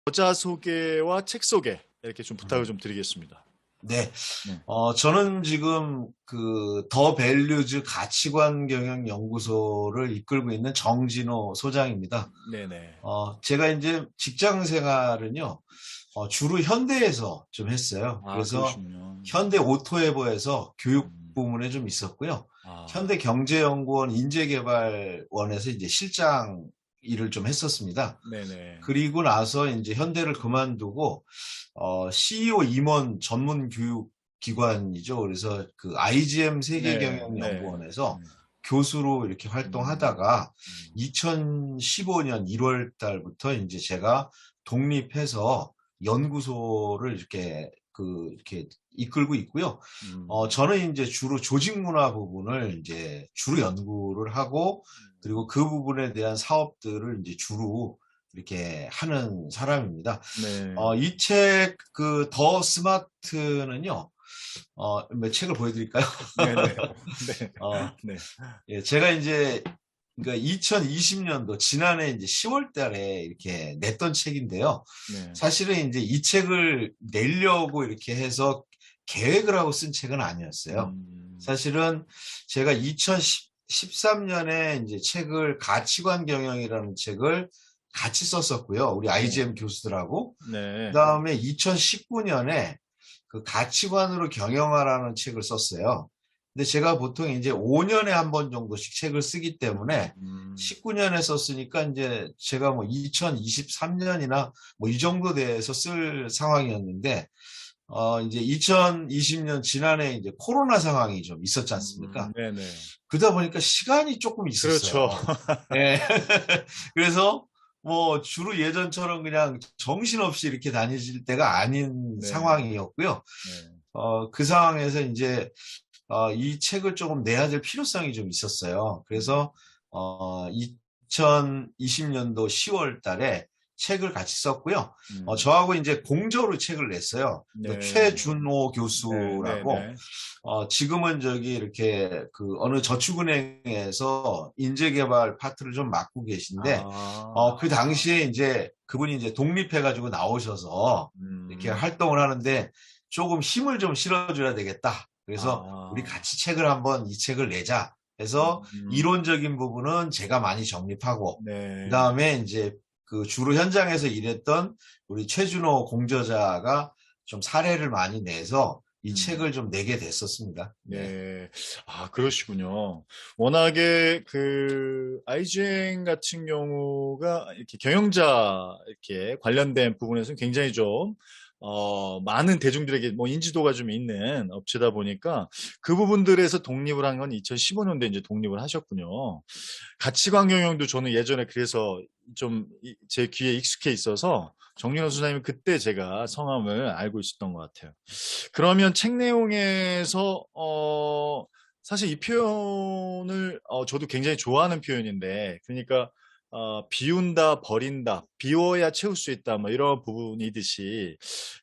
저자 소개와 책 소개 이렇게 좀 부탁을 음. 좀 드리겠습니다. 네. 네. 저는 지금 그 더 밸류즈 가치관 경영 연구소를 이끌고 있는 정진호 소장입니다. 네네. 제가 이제 직장 생활은요, 주로 현대에서 좀 했어요. 아, 그래서 그러시군요. 현대 오토에버에서 교육 음. 부문에 좀 있었고요. 아, 현대경제연구원 인재개발원에서 이제 실장 일을 좀 했었습니다. 네네. 그리고 나서 이제 현대를 그만두고 CEO 임원 전문 교육 기관이죠. 그래서 그 IGM 네, 네. 세계경영연구원에서 네. 교수로 이렇게 음, 활동하다가 음. 2015년 1월 달부터 이제 제가 독립해서 연구소를 이렇게 이끌고 있고요. 음. 저는 이제 주로 조직 문화 부분을 이제 주로 연구를 하고, 그리고 그 부분에 대한 사업들을 이제 주로 이렇게 하는 사람입니다. 네. 이 책, 그, 더 스마트는요, 몇 책을 보여드릴까요? 네네. 네. 어, 네. 예, 제가 이제, 그러니까 2020년도 지난해 이제 10월 달에 이렇게 냈던 책인데요. 네. 사실은 이제 이 책을 내려고 이렇게 해서 계획을 하고 쓴 책은 아니었어요. 음. 사실은 제가 2013년에 이제 책을 가치관 경영이라는 책을 같이 썼었고요. 우리 네. IGM 교수들하고. 그 네. 다음에 2019년에 그 가치관으로 경영하라는 책을 썼어요. 근데 제가 보통 이제 5년에 한 번 정도씩 책을 쓰기 때문에 음. 19년에 썼으니까 이제 제가 뭐 2023년이나 뭐 이 정도 돼서 쓸 상황이었는데, 이제 2020년 지난해 이제 코로나 상황이 좀 있었지 않습니까? 네네. 그러다 보니까 시간이 조금 그렇죠. 있었어요. 예. 그래서 뭐 주로 예전처럼 그냥 정신없이 이렇게 다니실 때가 아닌 네. 상황이었고요. 네. 그 상황에서 이제 이 책을 조금 내야 될 필요성이 좀 있었어요. 음. 그래서 2020년도 10월 달에 책을 같이 썼고요. 음. 저하고 이제 공저로 책을 냈어요. 그 네. 최준호 네. 교수라고 네네. 지금은 저기 이렇게 그 어느 저축은행에서 인재개발 파트를 좀 맡고 계신데, 아. 그 당시에 이제 그분이 이제 독립해가지고 나오셔서 이렇게 음. 활동을 하는데 조금 힘을 좀 실어줘야 되겠다. 그래서 우리 아. 같이 책을 한번 이 책을 내자 해서 음. 이론적인 부분은 제가 많이 정립하고, 그 네. 다음에 이제 그 주로 현장에서 일했던 우리 최준호 공저자가 좀 사례를 많이 내서 이 음. 책을 좀 내게 됐었습니다. 네. 네. 아, 그러시군요. 워낙에 그 IGN 같은 경우가 이렇게 경영자 이렇게 관련된 부분에서는 굉장히 좀 많은 대중들에게 뭐 인지도가 좀 있는 업체다 보니까 그 부분들에서 독립을 한 건 2015년도에 이제 독립을 하셨군요. 가치관 경영도 저는 예전에 그래서 좀 제 귀에 익숙해 있어서 정윤호 수사님은 그때 제가 성함을 알고 있었던 것 같아요. 그러면 책 내용에서 사실 이 표현을 저도 굉장히 좋아하는 표현인데, 그러니까 비운다, 버린다, 비워야 채울 수 있다, 뭐 이런 부분이듯이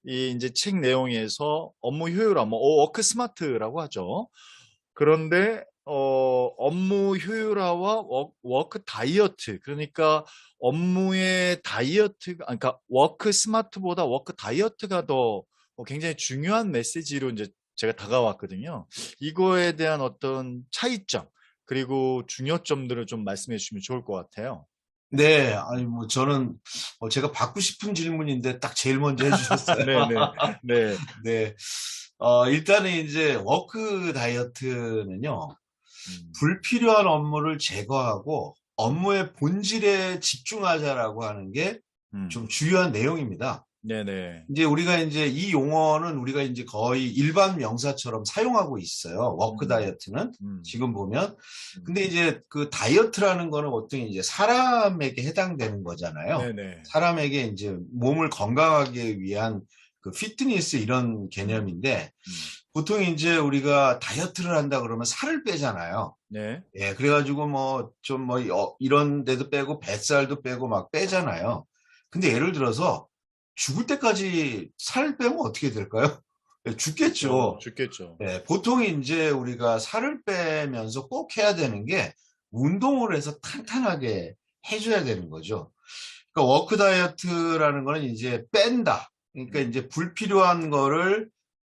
이 이제 책 내용에서 업무 효율화, 뭐 워크 스마트라고 하죠. 그런데 업무 효율화와 워크 다이어트, 그러니까 업무의 다이어트가, 그러니까 워크 스마트보다 워크 다이어트가 더 굉장히 중요한 메시지로 이제 제가 다가왔거든요. 이거에 대한 어떤 차이점, 그리고 중요점들을 좀 말씀해 주시면 좋을 것 같아요. 네, 아니, 뭐, 저는, 제가 받고 싶은 질문인데 딱 제일 먼저 해주셨어요. 네네. 네. 네. 일단은 이제, 워크 다이어트는요, 음. 불필요한 업무를 제거하고 업무의 본질에 집중하자라고 하는 게 음. 좀 주요한 내용입니다. 네네. 이제 우리가 이제 이 용어는 우리가 이제 거의 일반 명사처럼 사용하고 있어요. 워크 음. 다이어트는 음. 지금 보면. 음. 근데 이제 그 다이어트라는 거는 보통 이제 사람에게 해당되는 거잖아요. 네네. 사람에게 이제 몸을 건강하게 위한 그 피트니스 이런 음. 개념인데 음. 보통 이제 우리가 다이어트를 한다 그러면 살을 빼잖아요. 네. 예, 그래가지고 뭐 좀 뭐 이런 데도 빼고 뱃살도 빼고 막 빼잖아요. 근데 예를 들어서 죽을 때까지 살 빼면 어떻게 될까요? 예, 그렇죠. 죽겠죠. 죽겠죠. 예, 보통 이제 우리가 살을 빼면서 꼭 해야 되는 게 운동을 해서 탄탄하게 해줘야 되는 거죠. 그러니까 워크 다이어트라는 거는 이제 뺀다. 그러니까 이제 불필요한 거를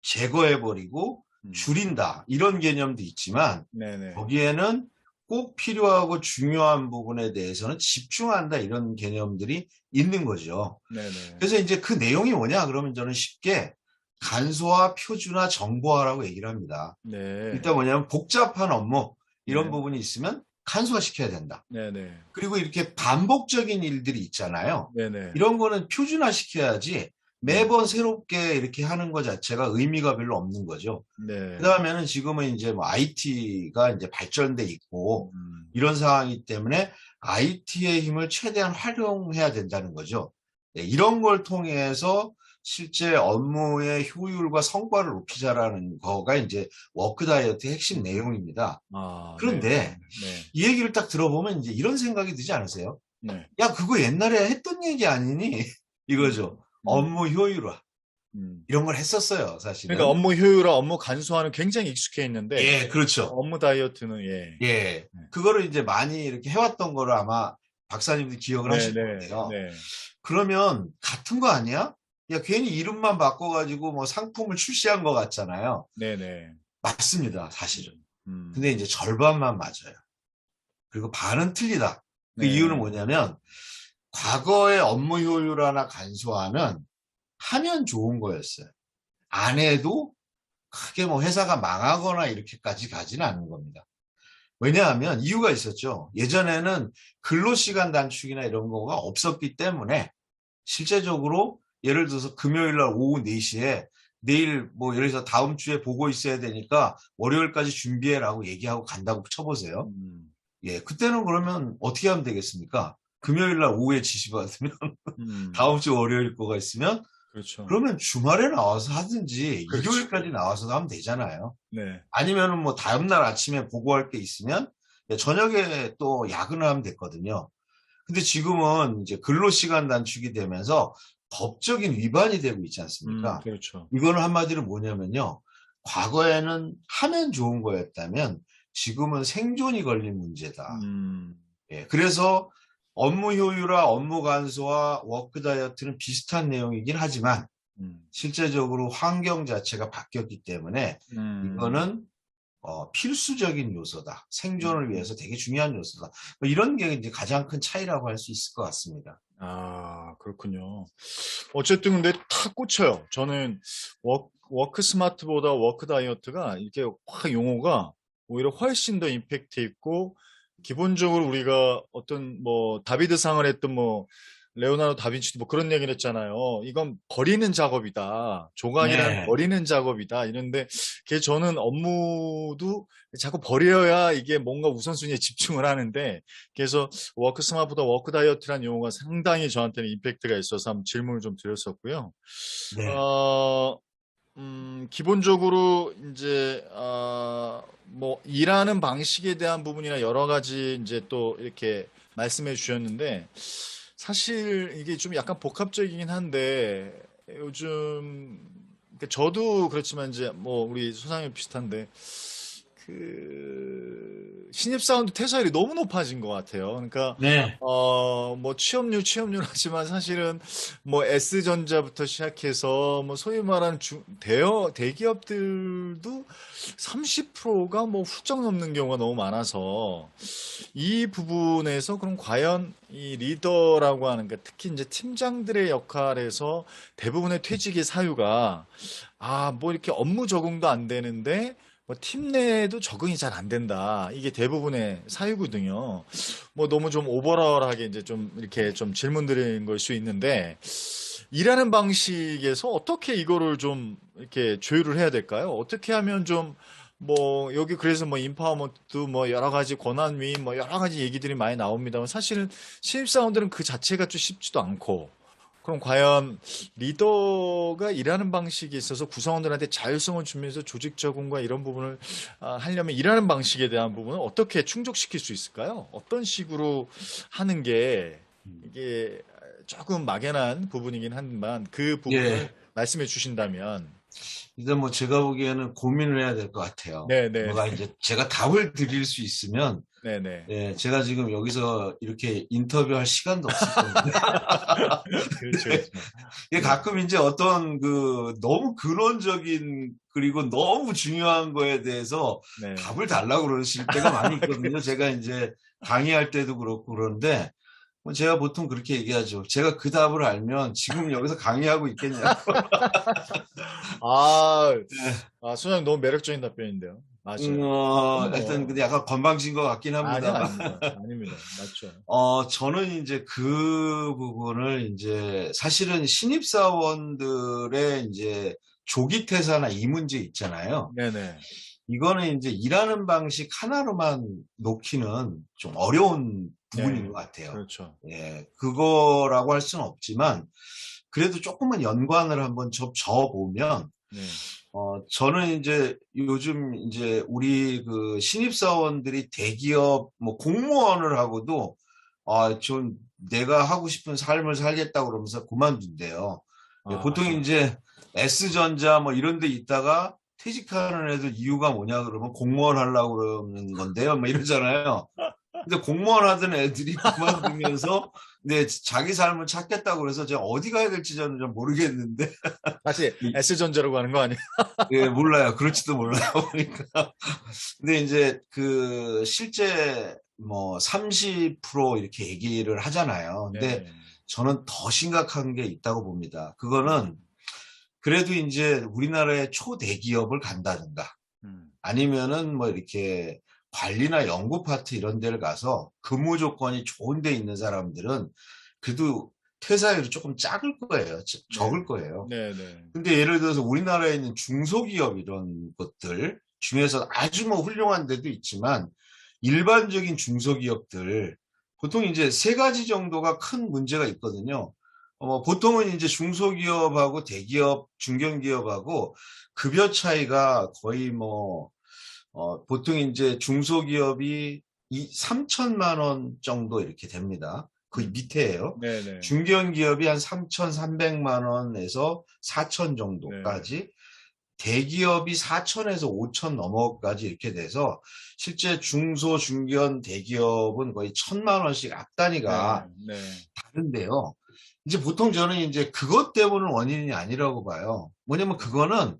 제거해버리고 음. 줄인다. 이런 개념도 있지만 네네. 거기에는 꼭 필요하고 중요한 부분에 대해서는 집중한다. 이런 개념들이 있는 거죠. 네네. 그래서 이제 그 내용이 뭐냐? 그러면 저는 쉽게 간소화, 표준화, 정보화라고 얘기를 합니다. 네. 일단 뭐냐면 복잡한 업무 이런 네. 부분이 있으면 간소화시켜야 된다. 네네. 그리고 이렇게 반복적인 일들이 있잖아요. 네네. 이런 거는 표준화시켜야지 네. 매번 새롭게 이렇게 하는 것 자체가 의미가 별로 없는 거죠. 그 네. 다음에는 지금은 이제 뭐 IT가 이제 발전돼 있고 음. 이런 상황이기 때문에 IT의 힘을 최대한 활용해야 된다는 거죠. 네, 이런 걸 통해서 실제 업무의 효율과 성과를 높이자라는 거가 이제 워크 다이어트의 핵심 내용입니다. 아, 네. 그런데 네. 이 얘기를 딱 들어보면 이제 이런 생각이 드지 않으세요? 네. 야, 그거 옛날에 했던 얘기 아니니? 음. 이거죠. 음. 업무 효율화. 음. 이런 걸 했었어요, 그러니까 사실은. 업무 효율화, 업무 간소화는 굉장히 익숙해 있는데 예, 그렇죠. 업무 다이어트는 예. 예. 네. 그거를 이제 많이 이렇게 해왔던 거를 아마 박사님도 기억을 네, 하실 네. 거예요. 네. 그러면 같은 거 아니야? 야, 괜히 이름만 바꿔가지고 뭐 상품을 출시한 것 같잖아요. 네, 네. 맞습니다, 사실은. 음. 음. 근데 이제 절반만 맞아요. 그리고 반은 틀리다. 그 이유는 네. 뭐냐면, 과거의 업무 효율화나 간소화는 하면 좋은 거였어요. 안 해도 크게 뭐 회사가 망하거나 이렇게까지 가지는 않은 겁니다. 왜냐하면 이유가 있었죠. 예전에는 근로시간 단축이나 이런 거가 없었기 때문에 실제적으로 예를 들어서 금요일 날 오후 4시에 내일 뭐 예를 들어서 다음 주에 보고 있어야 되니까 월요일까지 준비해라고 얘기하고 간다고 쳐보세요. 음. 예, 그때는 그러면 어떻게 하면 되겠습니까? 금요일 날 오후에 지시 받으면 음. 다음 주 월요일 거가 있으면 그렇죠. 그러면 주말에 나와서 하든지 그렇죠. 일요일까지 나와서 하면 되잖아요. 네. 아니면은 뭐 다음날 아침에 보고할 게 있으면 저녁에 또 야근을 하면 됐거든요. 근데 지금은 이제 근로시간 단축이 되면서 법적인 위반이 되고 있지 않습니까? 그렇죠. 이거는 한마디로 뭐냐면요. 과거에는 하면 좋은 거였다면 지금은 생존이 걸린 문제다. 음. 예, 그래서 업무 효율화, 업무 간소화, 워크 다이어트는 비슷한 내용이긴 하지만 음. 실제적으로 환경 자체가 바뀌었기 때문에 음. 이거는 필수적인 요소다. 생존을 음. 위해서 되게 중요한 요소다. 뭐 이런 게 이제 가장 큰 차이라고 할 수 있을 것 같습니다. 아, 그렇군요. 어쨌든 근데 탁 꽂혀요. 저는 워크 스마트보다 워크 다이어트가 이렇게 확 용어가 오히려 훨씬 더 임팩트 있고 기본적으로 우리가 어떤 뭐 다비드상을 했던 뭐 레오나르도 다빈치도 뭐 그런 얘기를 했잖아요. 이건 버리는 작업이다. 조각이란 네. 버리는 작업이다. 이런데 그게 저는 업무도 자꾸 버려야 이게 뭔가 우선순위에 집중을 하는데 그래서 워크 스마트보다 워크 다이어트라는 용어가 상당히 저한테는 임팩트가 있어서 한번 질문을 좀 드렸었고요. 네. 어, 기본적으로 이제 뭐 일하는 방식에 대한 부분이나 여러 가지 이제 또 이렇게 말씀해 주셨는데 사실 이게 좀 약간 복합적이긴 한데 요즘 그러니까 저도 그렇지만 이제 뭐 우리 소상이 비슷한데 그 신입사원도 퇴사율이 너무 높아진 것 같아요. 그러니까 네. 뭐 취업률 하지만 사실은 뭐 S전자부터 시작해서 뭐 소위 말하는 대기업들도 30%가 뭐 훌쩍 넘는 경우가 너무 많아서 이 부분에서 그럼 과연 이 리더라고 하는 게 특히 이제 팀장들의 역할에서 대부분의 퇴직의 사유가 뭐 이렇게 업무 적응도 안 되는데 뭐 팀 내에도 적응이 잘 안 된다. 이게 대부분의 사유거든요. 뭐 너무 좀 오버럴하게 이제 좀 이렇게 좀 질문 드리는 걸 수 있는데 일하는 방식에서 어떻게 이거를 좀 이렇게 조율을 해야 될까요? 어떻게 하면 좀 뭐 여기 그래서 뭐 인파워먼트 뭐 여러 가지 권한 위임 뭐 여러 가지 얘기들이 많이 나옵니다만 사실은 신입사원들은 그 자체가 좀 쉽지도 않고 그럼 과연 리더가 일하는 방식에 있어서 구성원들한테 자율성을 주면서 조직 적응과 이런 부분을 하려면 일하는 방식에 대한 부분을 어떻게 충족시킬 수 있을까요? 어떤 식으로 하는 게 이게 조금 막연한 부분이긴 하지만 그 부분을 예. 말씀해 주신다면. 일단 뭐 제가 보기에는 고민을 해야 될 것 같아요. 네네. 뭐가 이제 제가 답을 드릴 수 있으면, 네네. 예, 제가 지금 여기서 이렇게 인터뷰할 시간도 없을 건데. 그렇죠, 네. 그렇죠. 이게 네. 가끔 이제 어떤 너무 근원적인 그리고 너무 중요한 거에 대해서 네. 답을 달라고 그러실 때가 많이 있거든요. 제가 이제 강의할 때도 그렇고 그런데 뭐 제가 보통 그렇게 얘기하죠. 제가 그 답을 알면 지금 여기서 강의하고 있겠냐고. 아, 네. 소장님 너무 매력적인 답변인데요. 맞아요. 하여튼 그럼요. 근데 약간 건방진 것 같긴 아니야, 합니다만. 아닙니다. 아닙니다. 맞죠. 저는 이제 그 부분을 이제 사실은 신입사원들의 이제 조기 퇴사나 이 문제 있잖아요. 네네. 이거는 이제 일하는 방식 하나로만 놓기는 좀 어려운 부분인 네. 것 같아요. 그렇죠. 예, 그거라고 할 수는 없지만 그래도 조금만 연관을 한번 접보면 네. 저는 이제 요즘 이제 우리 그 신입사원들이 대기업 뭐 공무원을 하고도 좀 내가 하고 싶은 삶을 살겠다 그러면서 그만둔대요. 예, 보통 아, 이제 S전자 뭐 이런 데 있다가 퇴직하는 애들 이유가 뭐냐 그러면 공무원 하려고 그러는 건데요. 뭐 이러잖아요. 근데 공무원 하던 애들이 그만두면서 네, 자기 삶을 찾겠다고 그래서 제가 어디 가야 될지 저는 좀 모르겠는데 다시 S전자라고 하는 거 아니에요? 예, 몰라요. 그럴지도 몰라요. 보니까. 근데 이제 그 실제 뭐 30% 이렇게 얘기를 하잖아요. 근데 네네. 저는 더 심각한 게 있다고 봅니다. 그거는 음, 그래도 이제 우리나라의 초대기업을 간다든가 음. 아니면은 뭐 이렇게 관리나 연구 파트 이런 데를 가서 근무 조건이 좋은 데 있는 사람들은 그래도 퇴사율이 조금 작을 거예요. 네. 적을 거예요. 네네. 근데 예를 들어서 우리나라에 있는 중소기업 이런 것들 중에서 아주 뭐 훌륭한 데도 있지만 일반적인 중소기업들 보통 이제 세 가지 정도가 큰 문제가 있거든요. 보통은 이제 중소기업하고 대기업, 중견기업하고 급여 차이가 거의 뭐 보통 이제 중소기업이 3천만 원 정도 이렇게 됩니다. 그 음. 밑에예요. 네네. 중견기업이 한 3,300만 원에서 4천 네네. 정도까지, 대기업이 4천에서 5천 넘어까지 이렇게 돼서 실제 중소, 중견, 대기업은 거의 1,000만 원씩 앞 네. 단위가 네. 다른데요. 이제 보통 저는 이제 그것 때문은 원인이 아니라고 봐요. 뭐냐면 그거는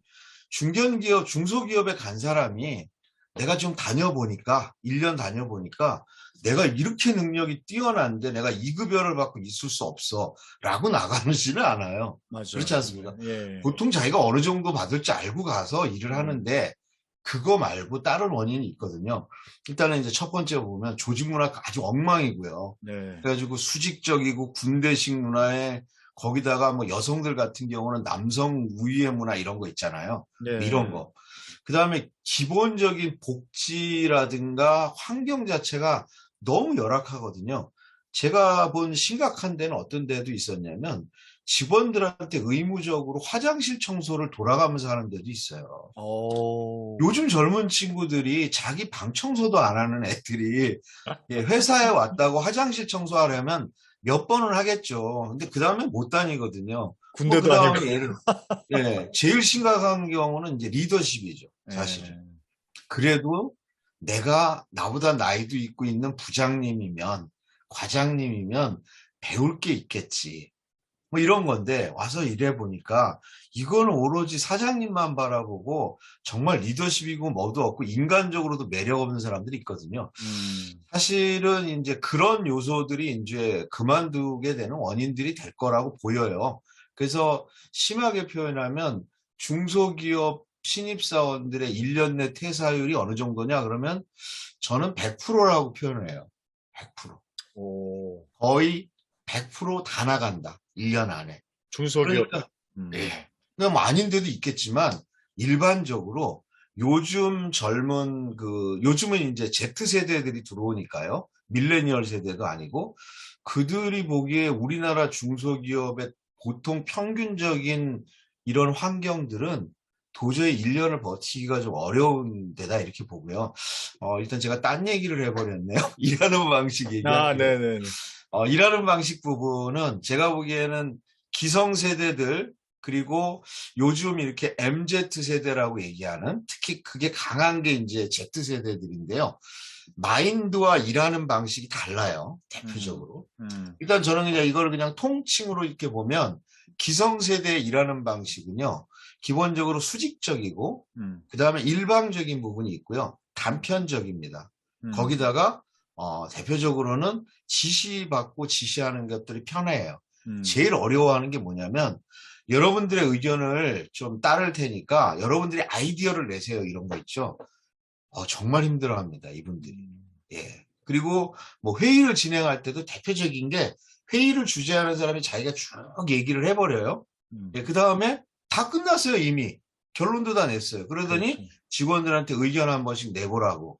중견기업, 중소기업에 간 사람이 내가 좀 다녀보니까, 1년 다녀보니까 내가 이렇게 능력이 뛰어난데 내가 이 급여를 받고 있을 수 없어. 라고 나가지는 않아요. 그렇지 맞아요. 않습니까? 예. 보통 자기가 어느 정도 받을지 알고 가서 일을 음. 하는데 그거 말고 다른 원인이 있거든요. 일단은 이제 첫 번째 보면 조직 문화가 아주 엉망이고요. 네. 그래가지고 수직적이고 군대식 문화에 거기다가 뭐 여성들 같은 경우는 남성 우위의 문화 이런 거 있잖아요. 뭐 이런 네. 거. 그 다음에 기본적인 복지라든가 환경 자체가 너무 열악하거든요. 제가 본 심각한 데는 어떤 데도 있었냐면 직원들한테 의무적으로 화장실 청소를 돌아가면서 하는 데도 있어요. 오. 요즘 젊은 친구들이 자기 방 청소도 안 하는 애들이 예, 회사에 왔다고 화장실 청소하려면 몇 번은 하겠죠. 근데 그 다음에 못 다니거든요. 뭐 그 군대도 아니고. 다음에 예, 제일 심각한 경우는 이제 리더십이죠. 사실은. 예. 그래도 내가 나보다 나이도 있고 있는 부장님이면, 과장님이면 배울 게 있겠지. 뭐 이런 건데 와서 일해 보니까 이거는 오로지 사장님만 바라보고 정말 리더십이고 뭐도 없고 인간적으로도 매력 없는 사람들이 있거든요. 음. 사실은 이제 그런 요소들이 이제 그만두게 되는 원인들이 될 거라고 보여요. 그래서 심하게 표현하면 중소기업 신입사원들의 1년 내 퇴사율이 어느 정도냐 그러면 저는 100%라고 표현을 해요. 100%. 오. 거의 100%다 나간다. 1년 안에. 중소기업. 그러니까, 음. 예. 그냥 뭐 아닌 데도 있겠지만, 일반적으로 요즘 요즘은 이제 Z세대들이 들어오니까요. 밀레니얼 세대도 아니고, 그들이 보기에 우리나라 중소기업의 보통 평균적인 이런 환경들은 도저히 1년을 버티기가 좀 어려운 데다 이렇게 보고요. 일단 제가 딴 얘기를 해버렸네요. 일하는 방식 아, 얘기할게요. 네네네. 일하는 방식 부분은 제가 보기에는 기성세대들, 그리고 요즘 이렇게 MZ 세대라고 얘기하는 특히 그게 강한 게 이제 Z 세대들인데요. 마인드와 일하는 방식이 달라요. 음, 대표적으로. 음, 일단 저는 그냥 이걸 그냥 통칭으로 이렇게 보면 기성세대의 일하는 방식은요. 기본적으로 수직적이고 음, 그다음에 일방적인 부분이 있고요. 단편적입니다. 음, 거기다가 대표적으로는 지시받고 지시하는 것들이 편해요. 음, 제일 어려워하는 게 뭐냐면 여러분들의 의견을 좀 따를 테니까 여러분들이 아이디어를 내세요. 이런 거 있죠. 정말 힘들어합니다. 이분들이. 음, 예. 그리고 뭐 회의를 진행할 때도 대표적인 게 회의를 주재하는 사람이 자기가 쭉 얘기를 해버려요. 음. 예, 그 다음에 다 끝났어요, 이미. 결론도 다 냈어요. 그러더니 그렇죠. 직원들한테 의견 한 번씩 내보라고.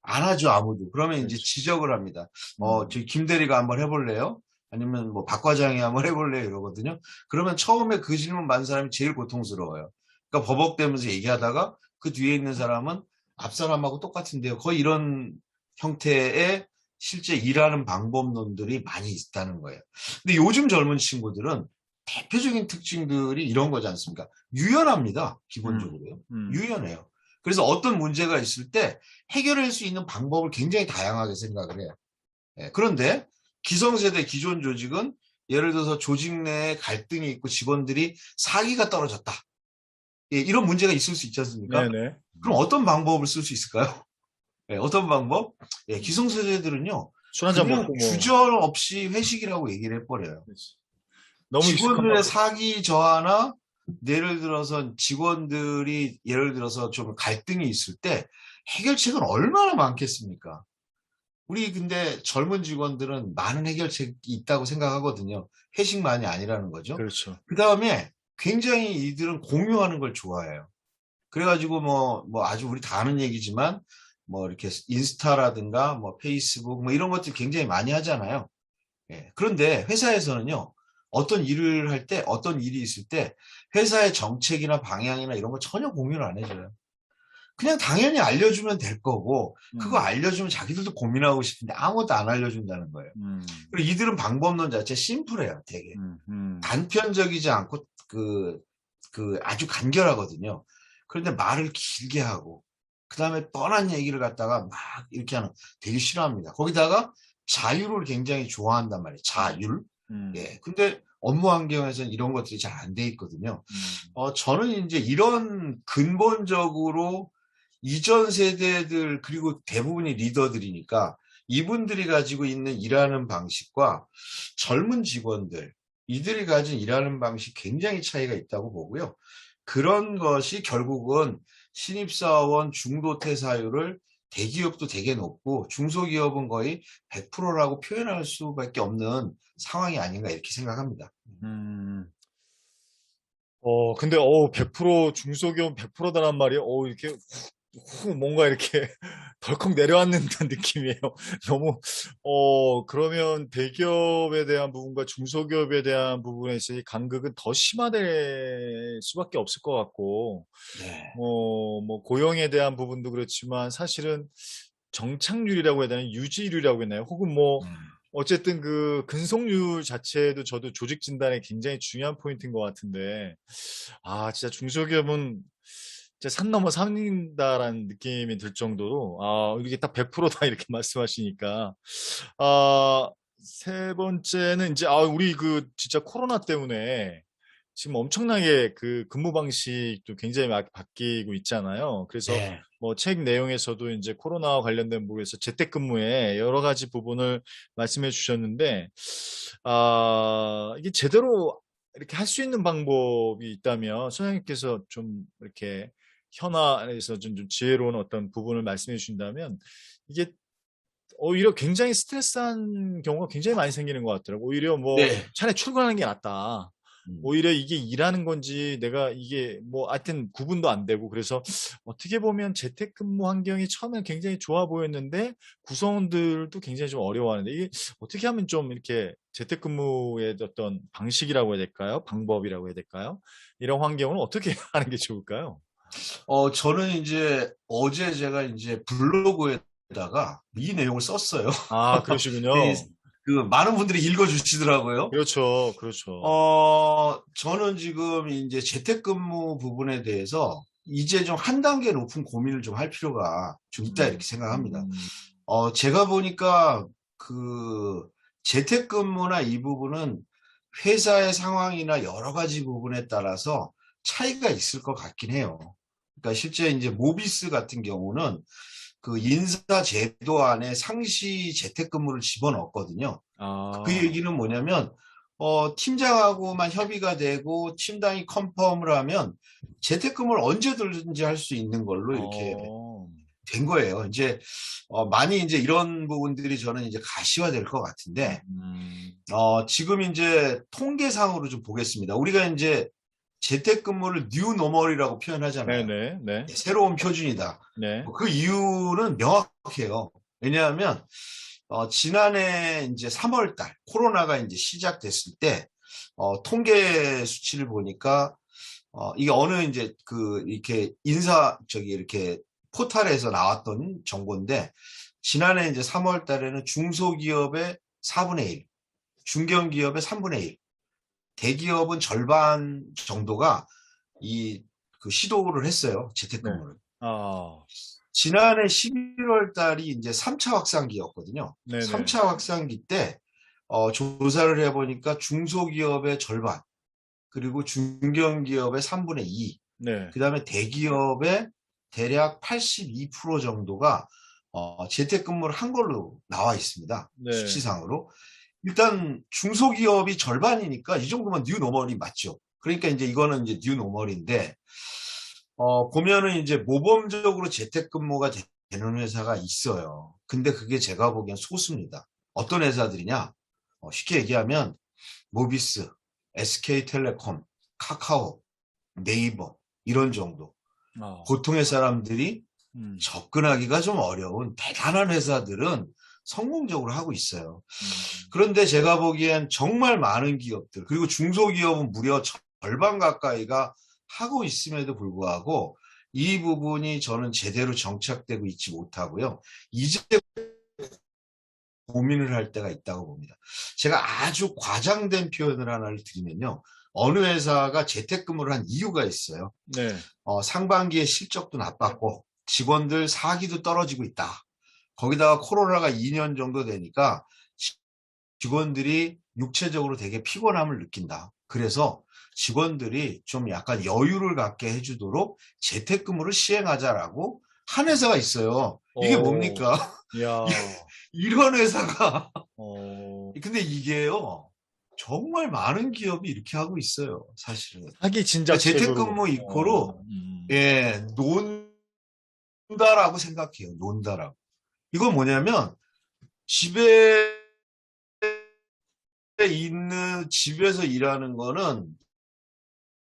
안 하죠, 아무도. 그러면 이제 그렇죠. 지적을 합니다. 음, 저희 김 대리가 한번 해볼래요? 아니면 뭐 박 과장이 한번 해볼래요? 이러거든요. 그러면 처음에 그 질문 받은 사람이 제일 고통스러워요. 그러니까 버벅대면서 얘기하다가 그 뒤에 있는 사람은 앞 사람하고 똑같은데요. 거의 이런 형태의 실제 일하는 방법론들이 많이 있다는 거예요. 근데 요즘 젊은 친구들은 대표적인 특징들이 이런 거지 않습니까? 유연합니다. 음, 기본적으로요. 음, 유연해요. 그래서 어떤 문제가 있을 때 해결할 수 있는 방법을 굉장히 다양하게 생각을 해요. 예, 그런데 기성세대 기존 조직은 예를 들어서 조직 내에 갈등이 있고 직원들이 사기가 떨어졌다. 예, 이런 문제가 있을 수 있지 않습니까? 네네. 그럼 어떤 방법을 쓸 수 있을까요? 예, 어떤 방법? 예, 음. 기성세대들은요, 술 한잔 그냥 먹고 뭐, 주저 없이 회식이라고 얘기를 해버려요. 그렇지. 너무 익숙한 직원들의 방법. 사기 저하나 예를 들어서 직원들이 예를 들어서 좀 갈등이 있을 때 해결책은 얼마나 많겠습니까? 우리 근데 젊은 직원들은 많은 해결책이 있다고 생각하거든요. 회식만이 아니라는 거죠. 그렇죠. 그 다음에 굉장히 이들은 공유하는 걸 좋아해요. 그래가지고 뭐 아주 우리 다 아는 얘기지만 뭐 이렇게 인스타라든가 뭐 페이스북 뭐 이런 것들 굉장히 많이 하잖아요. 예. 그런데 회사에서는요, 어떤 일을 할 때, 어떤 일이 있을 때 회사의 정책이나 방향이나 이런 거 전혀 공유를 안 해줘요. 그냥 당연히 알려주면 될 거고, 그거 음, 알려주면 자기들도 고민하고 싶은데 아무것도 안 알려준다는 거예요. 음, 그리고 이들은 방법론 자체 심플해요, 되게. 음. 단편적이지 않고, 아주 간결하거든요. 그런데 말을 길게 하고, 그 다음에 뻔한 얘기를 갖다가 막 이렇게 하는 되게 싫어합니다. 거기다가 자유를 굉장히 좋아한단 말이에요. 음, 자율. 음, 예. 근데 업무 환경에서는 이런 것들이 잘 안 돼 있거든요. 음, 저는 이제 이런 근본적으로 이전 세대들 그리고 대부분이 리더들이니까 이분들이 가지고 있는 일하는 방식과 젊은 직원들 이들이 가진 일하는 방식 굉장히 차이가 있다고 보고요. 그런 것이 결국은 신입사원 중도 퇴사율을 대기업도 되게 높고 중소기업은 거의 100%라고 표현할 수밖에 없는 상황이 아닌가 이렇게 생각합니다. 음. 근데, 100% 중소기업 100%다란 말이, 이렇게 뭔가 이렇게 덜컥 내려앉는 듯한 느낌이에요. 너무, 그러면 대기업에 대한 부분과 중소기업에 대한 부분에 있어서 이 간극은 더 심화될 수밖에 없을 것 같고, 네. 뭐, 고용에 대한 부분도 그렇지만 사실은 정착률이라고 해야 되나, 유지율이라고 해야 되나요? 혹은 뭐, 음. 어쨌든 그 근속률 자체도 저도 조직 진단에 굉장히 중요한 포인트인 것 같은데, 진짜 중소기업은 진짜 산 넘어 산다라는 느낌이 들 정도로, 이게 딱 100%다 이렇게 말씀하시니까. 세 번째는 이제, 우리 그 진짜 코로나 때문에 지금 엄청나게 그 근무 방식도 굉장히 막 바뀌고 있잖아요. 그래서 네. 뭐 책 내용에서도 이제 코로나와 관련된 부분에서 재택근무의 여러 가지 부분을 말씀해 주셨는데, 이게 제대로 이렇게 할 수 있는 방법이 있다면 소장님께서 좀 이렇게 현안에서 좀 지혜로운 어떤 부분을 말씀해 주신다면 이게 오히려 굉장히 스트레스한 경우가 굉장히 많이 생기는 것 같더라고요. 오히려 뭐 네. 차라리 출근하는 게 낫다. 음. 오히려 이게 일하는 건지 내가 이게 뭐 하여튼 구분도 안 되고 그래서 어떻게 보면 재택근무 환경이 처음엔 굉장히 좋아 보였는데 구성원들도 굉장히 좀 어려워하는데 이게 어떻게 하면 좀 이렇게 재택근무의 어떤 방식이라고 해야 될까요? 방법이라고 해야 될까요? 이런 환경을 어떻게 하는 게 좋을까요? 저는 이제 어제 제가 이제 블로그에다가 이 내용을 썼어요. 이 그러시군요. 그 많은 분들이 읽어주시더라고요. 그렇죠. 그렇죠. 저는 지금 이제 재택근무 부분에 대해서 이제 좀 한 단계 높은 고민을 좀 할 필요가 좀 있다 음, 이렇게 생각합니다. 음, 제가 보니까 그 재택근무나 이 부분은 회사의 상황이나 여러 가지 부분에 따라서 차이가 있을 것 같긴 해요. 그러니까 실제 이제 모비스 같은 경우는 그 인사 제도 안에 상시 재택근무를 집어넣었거든요. 그 아, 얘기는 뭐냐면 팀장하고만 협의가 되고 팀장이 컨펌을 하면 재택근무를 언제든지 할 수 있는 걸로 이렇게 어, 된 거예요. 이제 많이 이제 이런 부분들이 저는 이제 가시화될 것 같은데 음, 지금 이제 통계상으로 좀 보겠습니다. 우리가 이제 재택근무를 뉴 노멀이라고 표현하잖아요. 네네, 네, 새로운 표준이다. 네, 그 이유는 명확해요. 왜냐하면 지난해 이제 3월 달 코로나가 이제 시작됐을 때 통계 수치를 보니까 이게 어느 이제 그 이렇게 이렇게 포털에서 나왔던 정보인데 지난해 이제 3월 달에는 중소기업의 4분의 1, 중견기업의 3분의 1, 대기업은 절반 정도가 이 그 시도를 했어요. 네, 재택근무를. 아, 지난해 11월 달이 이제 3차 확산기였거든요. 네네, 3차 확산기 때 조사를 해보니까 중소기업의 절반, 그리고 중견기업의 3분의 2, 네, 그 다음에 대기업의 대략 82% 정도가 재택근무를 한 걸로 나와 있습니다. 네, 수치상으로. 일단 중소기업이 절반이니까 이 정도면 뉴 노멀이 맞죠. 그러니까 이제 이거는 이제 뉴 노멀인데 보면은 이제 모범적으로 재택근무가 되는 회사가 있어요. 근데 그게 제가 보기엔 소수입니다. 어떤 회사들이냐? 쉽게 얘기하면 모비스, SK텔레콤, 카카오, 네이버 이런 정도. 아, 보통의 사람들이 음, 접근하기가 좀 어려운 대단한 회사들은 성공적으로 하고 있어요. 음, 그런데 제가 보기엔 정말 많은 기업들, 그리고 중소기업은 무려 절반 가까이가 하고 있음에도 불구하고 이 부분이 저는 제대로 정착되고 있지 못하고요. 이제 고민을 할 때가 있다고 봅니다. 제가 아주 과장된 표현을 하나를 드리면요. 어느 회사가 재택근무를 한 이유가 있어요. 네, 상반기에 실적도 나빴고 직원들 사기도 떨어지고 있다. 거기다가 코로나가 2년 정도 되니까 직원들이 육체적으로 되게 피곤함을 느낀다. 그래서 직원들이 좀 약간 여유를 갖게 해주도록 재택근무를 시행하자라고 한 회사가 있어요. 이게 어, 뭡니까? 야, 이런 회사가. 어, 근데 이게요, 정말 많은 기업이 이렇게 하고 있어요, 사실은. 사기 그러니까 진작책으로, 재택근무 이코로, 예, 논다라고 생각해요, 논다라고. 이건 뭐냐면, 집에 집에서 일하는 거는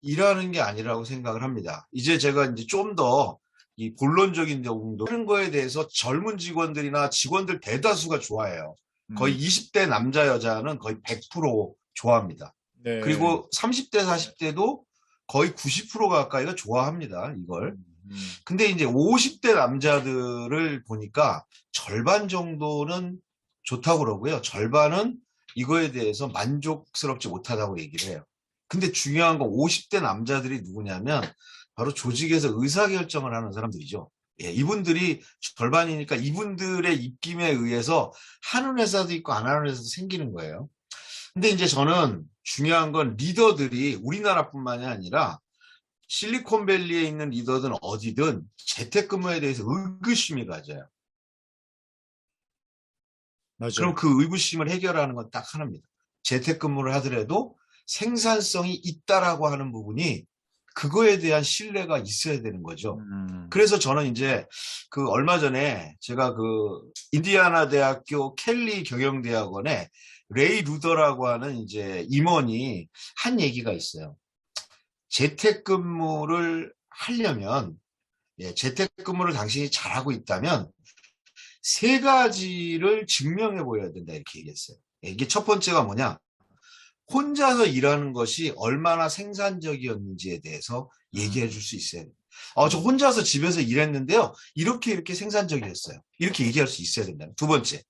일하는 게 아니라고 생각을 합니다. 이제 제가 이제 좀 더 이 본론적인 정도 하는 거에 대해서 젊은 직원들이나 직원들 대다수가 좋아해요. 거의 음, 20대 남자 여자는 거의 100% 좋아합니다. 네, 그리고 30대 40대도 거의 90% 가까이가 좋아합니다. 이걸. 음, 음, 근데 이제 50대 남자들을 보니까 절반 정도는 좋다고 그러고요. 절반은 이거에 대해서 만족스럽지 못하다고 얘기를 해요. 근데 중요한 건 50대 남자들이 누구냐면 바로 조직에서 의사결정을 하는 사람들이죠. 예, 이분들이 절반이니까 이분들의 입김에 의해서 하는 회사도 있고 안 하는 회사도 생기는 거예요. 근데 이제 저는 중요한 건 리더들이 우리나라뿐만이 아니라 실리콘밸리에 있는 리더든 어디든 재택근무에 대해서 의구심이 가져요. 그럼 맞아요. 그 의구심을 해결하는 건 딱 하나입니다. 재택근무를 하더라도 생산성이 있다라고 하는 부분이 그거에 대한 신뢰가 있어야 되는 거죠. 음, 그래서 저는 이제 그 얼마 전에 제가 그 인디아나 대학교 켈리 경영대학원에 레이 루더라고 하는 이제 임원이 한 얘기가 있어요. 재택근무를 하려면 재택근무를 당신이 잘하고 있다면 세 가지를 증명해 보여야 된다 이렇게 얘기했어요. 이게 첫 번째가 뭐냐? 혼자서 일하는 것이 얼마나 생산적이었는지에 대해서 얘기해 줄 음, 수 있어야 돼요. 저 혼자서 집에서 일했는데요. 이렇게 생산적이었어요. 이렇게 얘기할 수 있어야 된다. 두 번째,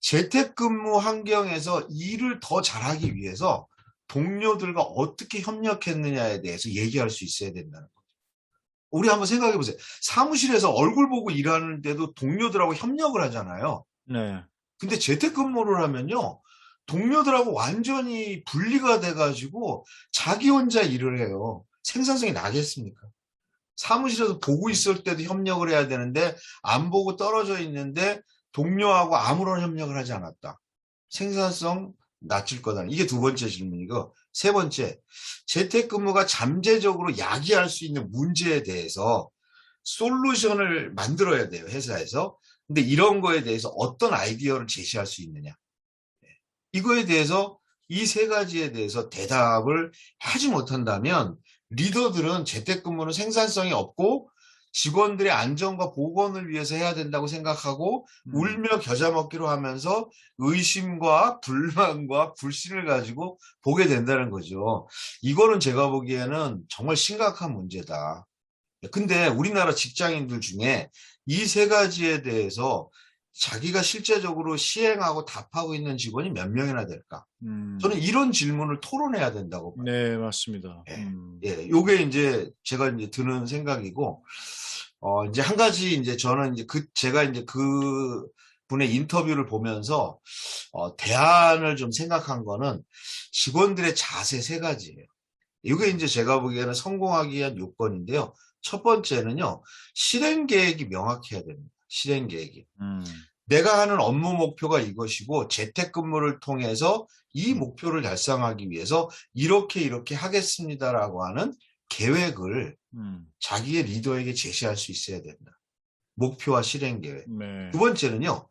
재택근무 환경에서 일을 더 잘하기 위해서 동료들과 어떻게 협력했느냐에 대해서 얘기할 수 있어야 된다는 거예요. 우리 한번 생각해 보세요. 사무실에서 얼굴 보고 일하는데도 동료들하고 협력을 하잖아요. 네. 근데 재택근무를 하면요. 동료들하고 완전히 분리가 돼가지고 자기 혼자 일을 해요. 생산성이 나겠습니까? 사무실에서 보고 있을 때도 협력을 해야 되는데 안 보고 떨어져 있는데 동료하고 아무런 협력을 하지 않았다. 생산성 낮출 거다. 이게 두 번째 질문이고, 세 번째, 재택근무가 잠재적으로 야기할 수 있는 문제에 대해서 솔루션을 만들어야 돼요, 회사에서. 근데 이런 거에 대해서 어떤 아이디어를 제시할 수 있느냐. 이거에 대해서 이 세 가지에 대해서 대답을 하지 못한다면 리더들은 재택근무는 생산성이 없고 직원들의 안전과 보건을 위해서 해야 된다고 생각하고 울며 겨자 먹기로 하면서 의심과 불만과 불신을 가지고 보게 된다는 거죠. 이거는 제가 보기에는 정말 심각한 문제다. 근데 우리나라 직장인들 중에 이 세 가지에 대해서 자기가 실제적으로 시행하고 답하고 있는 직원이 몇 명이나 될까? 저는 이런 질문을 토론해야 된다고 봐요. 네, 맞습니다. 예, 예, 요게 이제 제가 이제 드는 생각이고, 이제 한 가지 이제 저는 이제 제가 이제 그 분의 인터뷰를 보면서, 대안을 좀 생각한 거는 직원들의 자세 세 가지예요. 이게 이제 제가 보기에는 성공하기 위한 요건인데요. 첫 번째는요, 실행 계획이 명확해야 됩니다. 실행 계획이. 내가 하는 업무 목표가 이것이고 재택근무를 통해서 이 목표를 달성하기 위해서 이렇게 하겠습니다라고 하는 계획을 자기의 리더에게 제시할 수 있어야 된다. 목표와 실행 계획. 네. 두 번째는요,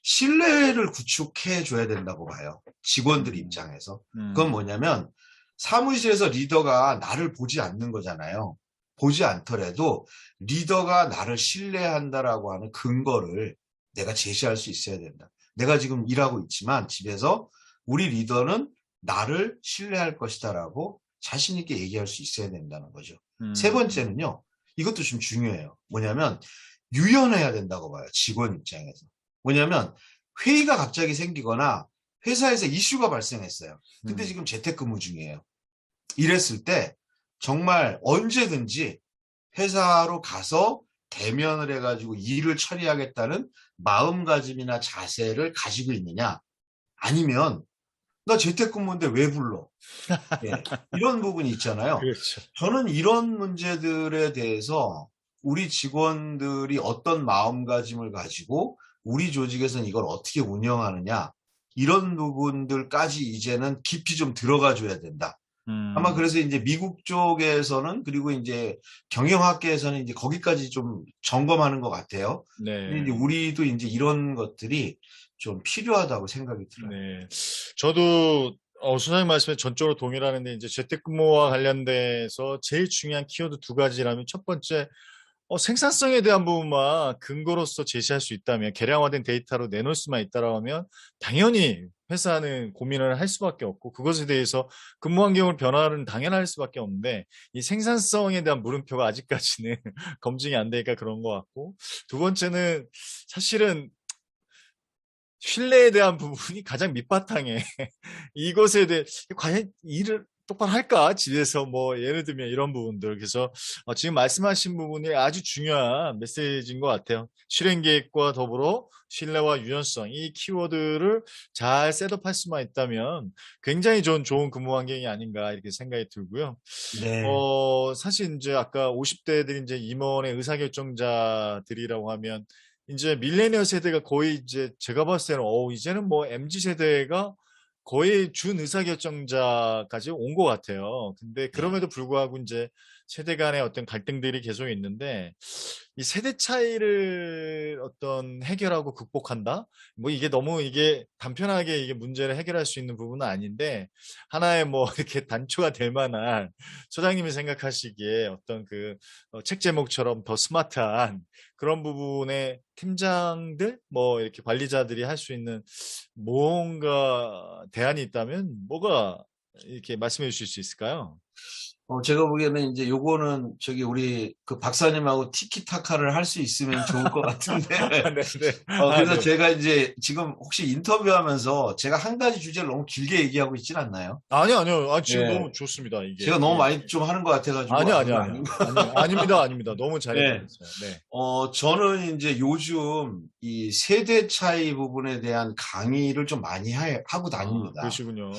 신뢰를 구축해 줘야 된다고 봐요. 직원들 입장에서. 그건 뭐냐면 사무실에서 리더가 나를 보지 않는 거잖아요. 보지 않더라도 리더가 나를 신뢰한다라고 하는 근거를 내가 제시할 수 있어야 된다. 내가 지금 일하고 있지만 집에서 우리 리더는 나를 신뢰할 것이다라고 자신 있게 얘기할 수 있어야 된다는 거죠. 세 번째는요. 이것도 좀 중요해요. 뭐냐면 유연해야 된다고 봐요. 직원 입장에서. 뭐냐면 회의가 갑자기 생기거나 회사에서 이슈가 발생했어요. 근데 지금 재택근무 중이에요. 이랬을 때 정말 언제든지 회사로 가서 대면을 해가지고 일을 처리하겠다는 마음가짐이나 자세를 가지고 있느냐, 아니면 나 재택근무인데 왜 불러? 예, 이런 부분이 있잖아요. 그렇죠. 저는 이런 문제들에 대해서 우리 직원들이 어떤 마음가짐을 가지고 우리 조직에서는 이걸 어떻게 운영하느냐, 이런 부분들까지 이제는 깊이 좀 들어가 줘야 된다. 아마 그래서 이제 미국 쪽에서는, 그리고 이제 경영학계에서는 이제 거기까지 좀 점검하는 것 같아요. 네. 근데 이제 우리도 이제 이런 것들이 좀 필요하다고 생각이 들어요. 네. 저도 소장님 말씀에 전적으로 동의를 하는데, 이제 재택근무와 관련돼서 제일 중요한 키워드 두 가지라면, 첫 번째, 생산성에 대한 부분만 근거로서 제시할 수 있다면, 계량화된 데이터로 내놓을 수만 있다라고 하면 당연히 회사는 고민을 할 수밖에 없고, 그것에 대해서 근무 환경을 변화는 당연할 수밖에 없는데, 이 생산성에 대한 물음표가 아직까지는 검증이 안 되니까 그런 것 같고, 두 번째는 사실은 신뢰에 대한 부분이 가장 밑바탕에 이것에 대해 과연 일을 똑바로 할까? 집에서 뭐 예를 들면 이런 부분들. 그래서 지금 말씀하신 부분이 아주 중요한 메시지인 것 같아요. 실행 계획과 더불어 신뢰와 유연성, 이 키워드를 잘 셋업할 수만 있다면 굉장히 좋은 근무 환경이 아닌가 이렇게 생각이 들고요. 네. 사실 이제 아까 50대들이 이제 임원의 의사결정자들이라고 하면 이제 밀레니얼 세대가 거의 이제 제가 봤을 때는 이제는 뭐 MZ 세대가 거의 준 의사결정자까지 온 것 같아요. 근데 네. 그럼에도 불구하고 이제 세대 간의 어떤 갈등들이 계속 있는데, 이 세대 차이를 어떤 해결하고 극복한다? 뭐 이게 너무 이게 단편하게 이게 문제를 해결할 수 있는 부분은 아닌데, 하나의 뭐 이렇게 단초가 될 만한, 소장님이 생각하시기에 어떤 그 책 제목처럼 더 스마트한 그런 부분에 팀장들, 뭐 이렇게 관리자들이 할 수 있는 뭔가 대안이 있다면 뭐가 이렇게 말씀해 주실 수 있을까요? 제가 보기에는 이제 요거는 저기 우리 그 박사님하고 티키타카를 할 수 있으면 좋을 것 같은데. 아, 네, 네. 아, 그래서 네. 제가 이제 지금 혹시 인터뷰하면서 제가 한 가지 주제를 너무 길게 얘기하고 있진 않나요? 아니요, 아니요. 아, 지금 예. 너무 좋습니다, 이게. 제가 너무 예. 많이 좀 하는 것 같아가지고, 아니요, 아, 아니요, 이거 아니요. 아닌 거. 아니요, 아닙니다, 아닙니다. 너무 예. 잘해주셨어요. 네. 저는 이제 요즘 이 세대 차이 부분에 대한 강의를 좀 많이 하고 아, 다닙니다. 그러시군요.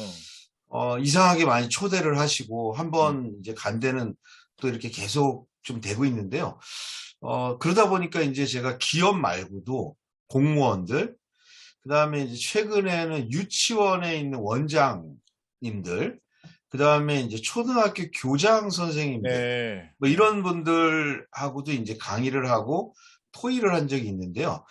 이상하게 많이 초대를 하시고, 네. 한번 이제 간 데는 또 이렇게 계속 좀 되고 있는데요. 그러다 보니까 이제 제가 기업 말고도 공무원들, 그 다음에 이제 최근에는 유치원에 있는 원장님들, 그 다음에 이제 초등학교 교장 선생님들, 네. 뭐 이런 분들하고도 이제 강의를 하고 토의를 한 적이 있는데요.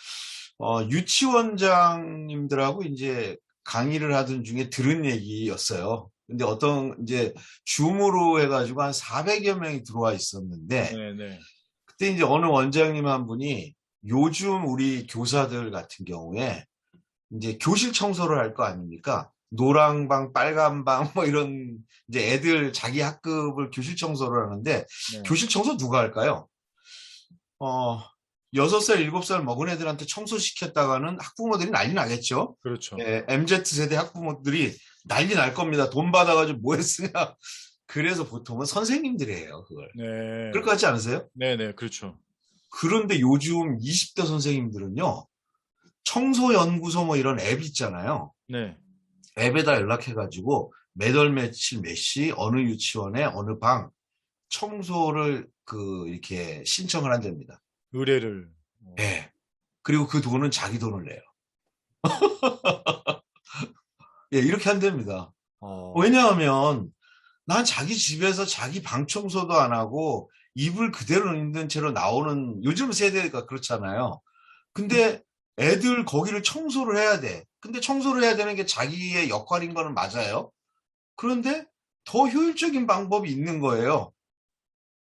유치원장님들하고 이제 강의를 하던 중에 들은 얘기였어요. 근데 어떤 이제 줌으로 해가지고 한 400여 명이 들어와 있었는데, 네, 네. 그때 이제 어느 원장님 한 분이 요즘 우리 교사들 같은 경우에 이제 교실 청소를 할 거 아닙니까? 노랑 방, 빨간 방, 뭐 이런 이제 애들 자기 학급을 교실 청소를 하는데 네. 교실 청소 누가 할까요? 어, 6살, 7살 먹은 애들한테 청소시켰다가는 학부모들이 난리 나겠죠? 그렇죠. 예, MZ세대 학부모들이 난리 날 겁니다. 돈 받아가지고 뭐 했으냐. 그래서 보통은 선생님들이 해요, 그걸. 그럴 네. 것 같지 않으세요? 네, 네, 그렇죠. 그런데 요즘 20대 선생님들은요, 청소연구소 뭐 이런 앱 있잖아요. 네. 앱에다 연락해가지고 매달 며칠 몇 시 어느 유치원에 어느 방 청소를 이렇게 신청을 한답니다. 의뢰를. 예. 그리고 그 돈은 자기 돈을 내요. 예, 이렇게 한답니다. 어, 왜냐하면 난 자기 집에서 자기 방 청소도 안 하고 이불 그대로 있는 채로 나오는 요즘 세대가 그렇잖아요. 근데 애들 거기를 청소를 해야 돼. 근데 청소를 해야 되는 게 자기의 역할인 거는 맞아요. 그런데 더 효율적인 방법이 있는 거예요.